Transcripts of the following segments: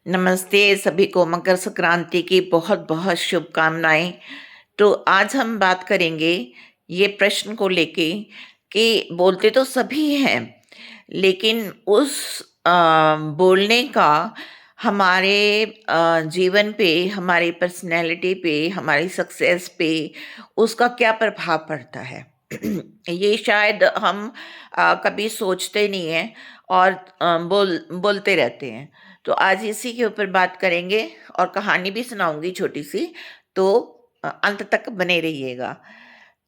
नमस्ते सभी को मकर संक्रांति की बहुत बहुत शुभकामनाएं। तो आज हम बात करेंगे ये प्रश्न को लेके कि बोलते तो सभी हैं, लेकिन उस बोलने का हमारे जीवन पे, हमारी पर्सनैलिटी पे, हमारी सक्सेस पे उसका क्या प्रभाव पड़ता है। ये शायद हम कभी सोचते नहीं हैं और बोलते रहते हैं। तो आज इसी के ऊपर बात करेंगे और कहानी भी सुनाऊंगी छोटी सी। तो अंत तक बने रहिएगा।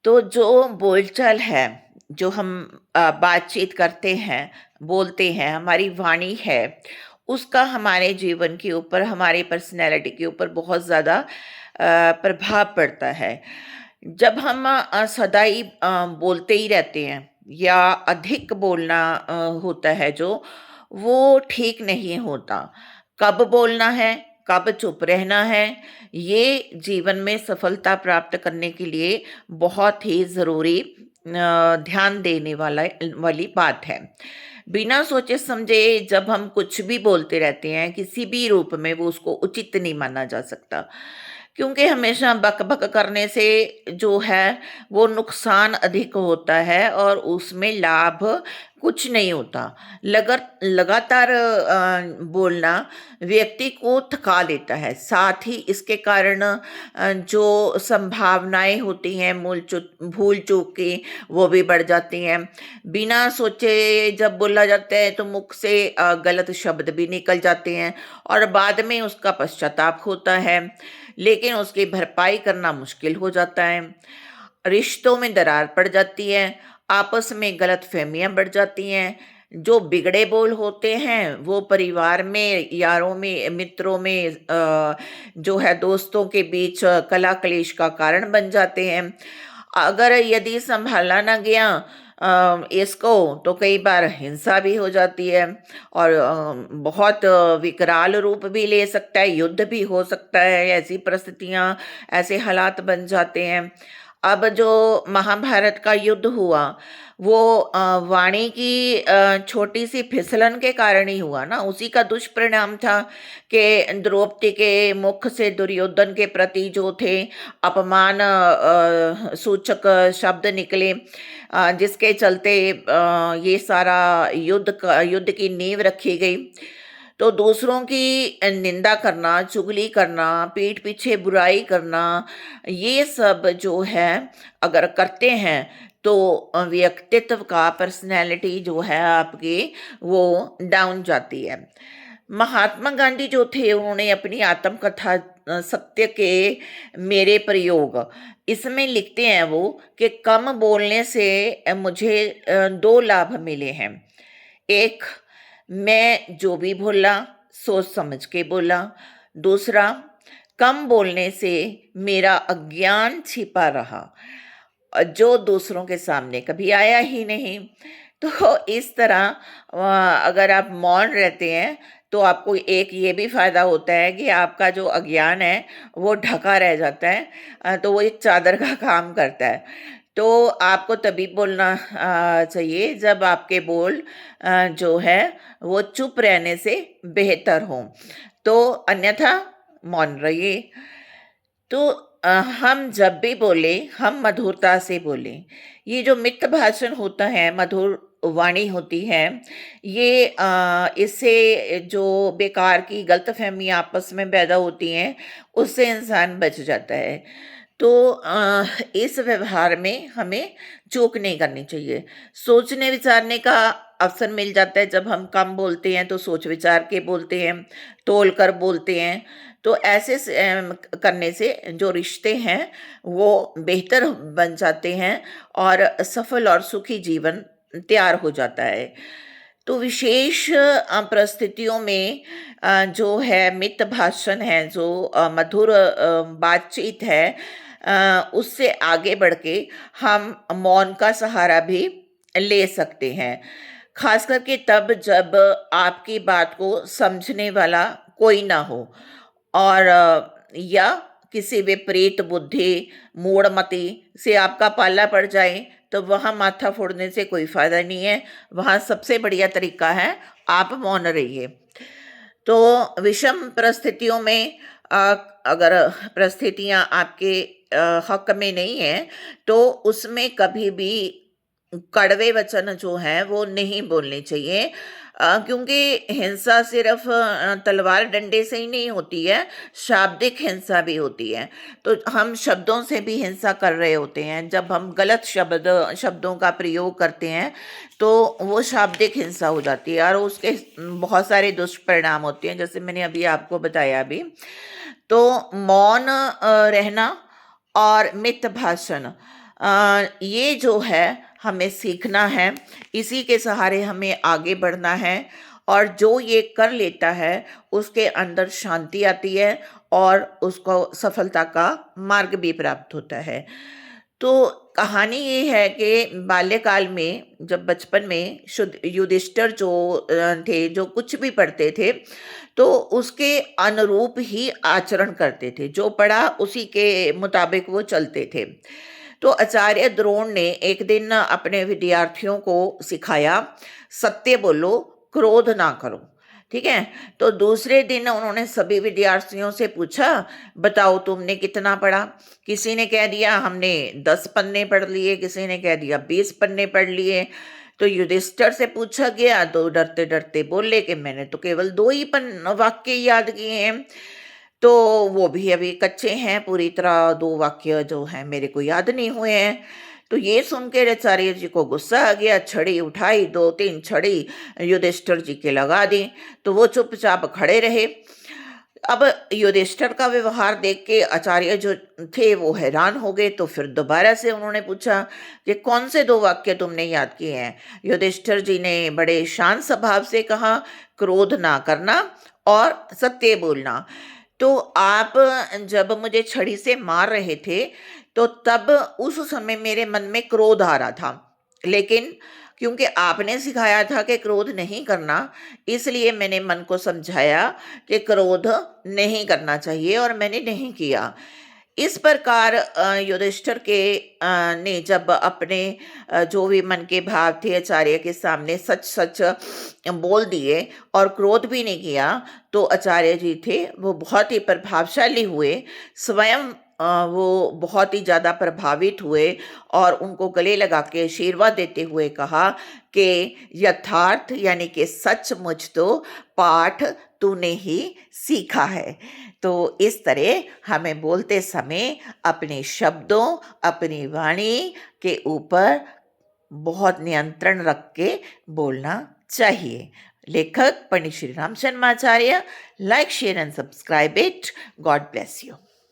तो जो बोलचाल है, जो हम बातचीत करते हैं, बोलते हैं, हमारी वाणी है, उसका हमारे जीवन के ऊपर, हमारी पर्सनैलिटी के ऊपर बहुत ज़्यादा प्रभाव पड़ता है। जब हम सदा ही बोलते ही रहते हैं या अधिक बोलना होता है जो, वो ठीक नहीं होता। कब बोलना है, कब चुप रहना है, ये जीवन में सफलता प्राप्त करने के लिए बहुत ही ज़रूरी ध्यान देने वाली बात है। बिना सोचे समझे जब हम कुछ भी बोलते रहते हैं किसी भी रूप में, वो उसको उचित नहीं माना जा सकता, क्योंकि हमेशा बक-बक करने से जो है वो नुकसान अधिक होता है और उसमें लाभ कुछ नहीं होता। लगातार बोलना व्यक्ति को थका देता है, साथ ही इसके कारण जो संभावनाएँ होती हैं भूल-चूक की, वो भी बढ़ जाती हैं। बिना सोचे जब बोला जाता है तो मुख से गलत शब्द भी निकल जाते हैं और बाद में उसका पश्चाताप होता है, लेकिन उसकी भरपाई करना मुश्किल हो जाता है। रिश्तों में दरार पड़ जाती है, आपस में गलतफ़हमियाँ बढ़ जाती हैं। जो बिगड़े बोल होते हैं, वो परिवार में, यारों में, मित्रों में, जो है दोस्तों के बीच कलह-क्लेश का कारण बन जाते हैं। अगर यदि सँभाला ना गया इसको, तो कई बार हिंसा भी हो जाती है और बहुत विकराल रूप भी ले सकता है, युद्ध भी हो सकता है। ऐसी परिस्थितियाँ, ऐसे हालात बन जाते हैं। अब जो महाभारत का युद्ध हुआ, वो वाणी की छोटी-सी फिसलन के कारण ही हुआ ना। उसी का दुष्परिणाम था कि द्रौपदी के मुख से दुर्योधन के प्रति जो थे अपमान सूचक शब्द निकले, जिसके चलते ये सारा युद्ध की नींव रखी गई। तो दूसरों की निंदा करना, चुगली करना, पीठ पीछे बुराई करना, ये सब जो है अगर करते हैं तो व्यक्तित्व का, पर्सनैलिटी जो है आपकी, वो डाउन जाती है। महात्मा गांधी जो थे, उन्होंने अपनी आत्मकथा सत्य के मेरे प्रयोग, इसमें लिखते हैं वो कि कम बोलने से मुझे 2 लाभ मिले हैं। एक, मैं जो भी बोला सोच समझ के बोला। दूसरा, कम बोलने से मेरा अज्ञान छिपा रहा, जो दूसरों के सामने कभी आया ही नहीं। तो इस तरह अगर आप मौन रहते हैं तो आपको एक ये भी फ़ायदा होता है कि आपका जो अज्ञान है वो ढका रह जाता है। तो वो एक चादर का काम करता है। तो आपको तभी बोलना चाहिए जब आपके बोल जो है वो चुप रहने से बेहतर हों। तो अन्यथा मौन रहिए। तो हम जब भी बोले, हम मधुरता से बोलें। ये जो मित भाषण होता है, मधुर वाणी होती है, ये इससे जो बेकार की गलतफहमी आपस में पैदा होती हैं, उससे इंसान बच जाता है। तो इस व्यवहार में हमें चूक नहीं करनी चाहिए। सोचने विचारने का अवसर मिल जाता है। जब हम कम बोलते हैं तो सोच विचार के बोलते हैं, तोल कर बोलते हैं। तो ऐसे करने से जो रिश्ते हैं वो बेहतर बन जाते हैं और सफल और सुखी जीवन तैयार हो जाता है। तो विशेष परिस्थितियों में जो है मित भाषण है, जो मधुर बातचीत है, उससे आगे बढ़ के हम मौन का सहारा भी ले सकते हैं। खास करके तब जब आपकी बात को समझने वाला कोई ना हो और या किसी विपरीत बुद्धि, मूढ़मति से आपका पाला पड़ जाए, तो वहाँ माथा फोड़ने से कोई फ़ायदा नहीं है। वहाँ सबसे बढ़िया तरीका है, आप मौन रहिए। तो विषम परिस्थितियों में अगर परिस्थितियाँ आपके हक में नहीं है, तो उसमें कभी भी कड़वे वचन जो हैं वो नहीं बोलने चाहिए, क्योंकि हिंसा सिर्फ तलवार डंडे से ही नहीं होती है, शाब्दिक हिंसा भी होती है। तो हम शब्दों से भी हिंसा कर रहे होते हैं। जब हम गलत शब्दों का प्रयोग करते हैं, तो वो शाब्दिक हिंसा हो जाती है और उसके बहुत सारे दुष्परिणाम होते हैं, जैसे मैंने अभी आपको बताया भी। तो मौन रहना और मित भाषण, ये जो है हमें सीखना है, इसी के सहारे हमें आगे बढ़ना है। और जो ये कर लेता है उसके अंदर शांति आती है और उसको सफलता का मार्ग भी प्राप्त होता है। तो कहानी ये है कि बाल्यकाल में, जब बचपन में शुद्ध युधिष्ठिर जो थे, जो कुछ भी पढ़ते थे तो उसके अनुरूप ही आचरण करते थे, जो पढ़ा उसी के मुताबिक वो चलते थे। तो आचार्य द्रोण ने एक दिन अपने विद्यार्थियों को सिखाया, सत्य बोलो, क्रोध ना करो। ठीक है। तो दूसरे दिन उन्होंने सभी विद्यार्थियों से पूछा, बताओ तुमने कितना पढ़ा। किसी ने कह दिया हमने 10 पन्ने पढ़ लिए, किसी ने कह दिया 20 पन्ने पढ़ लिए। तो युधिष्ठिर से पूछा गया तो डरते डरते बोले कि मैंने तो केवल 2 ही वाक्य याद किए हैं। तो वो भी अभी कच्चे हैं, पूरी तरह 2 वाक्य जो हैं मेरे को याद नहीं हुए हैं। तो ये सुन के आचार्य जी को गुस्सा आ गया, छड़ी उठाई, 2-3 छड़ी युधिष्ठिर जी के लगा दी। तो वो चुपचाप खड़े रहे। अब युधिष्ठिर का व्यवहार देख के आचार्य जो थे वो हैरान हो गए। तो फिर दोबारा से उन्होंने पूछा कि कौन से 2 वाक्य तुमने याद किए हैं। युधिष्ठिर जी ने बड़े शांत स्वभाव से कहा, क्रोध ना करना और सत्य बोलना। तो आप जब मुझे छड़ी से मार रहे थे, तो तब उस समय मेरे मन में क्रोध आ रहा था, लेकिन क्योंकि आपने सिखाया था कि क्रोध नहीं करना, इसलिए मैंने मन को समझाया कि क्रोध नहीं करना चाहिए और मैंने नहीं किया। इस प्रकार युधिष्ठिर ने जब अपने जो भी मन के भाव थे आचार्य के सामने सच सच बोल दिए और क्रोध भी नहीं किया, तो आचार्य जी थे वो बहुत ही प्रभावशाली हुए। स्वयं वो बहुत ही ज़्यादा प्रभावित हुए और उनको गले लगा के आशीर्वाद देते हुए कहा कि यथार्थ यानी कि सचमुच तो पाठ तूने ही सीखा है। तो इस तरह हमें बोलते समय अपने शब्दों, अपनी वाणी के ऊपर बहुत नियंत्रण रख के बोलना चाहिए। लेखक Pandit Shri Ramchandra Acharya. Like, share and subscribe it. God bless you.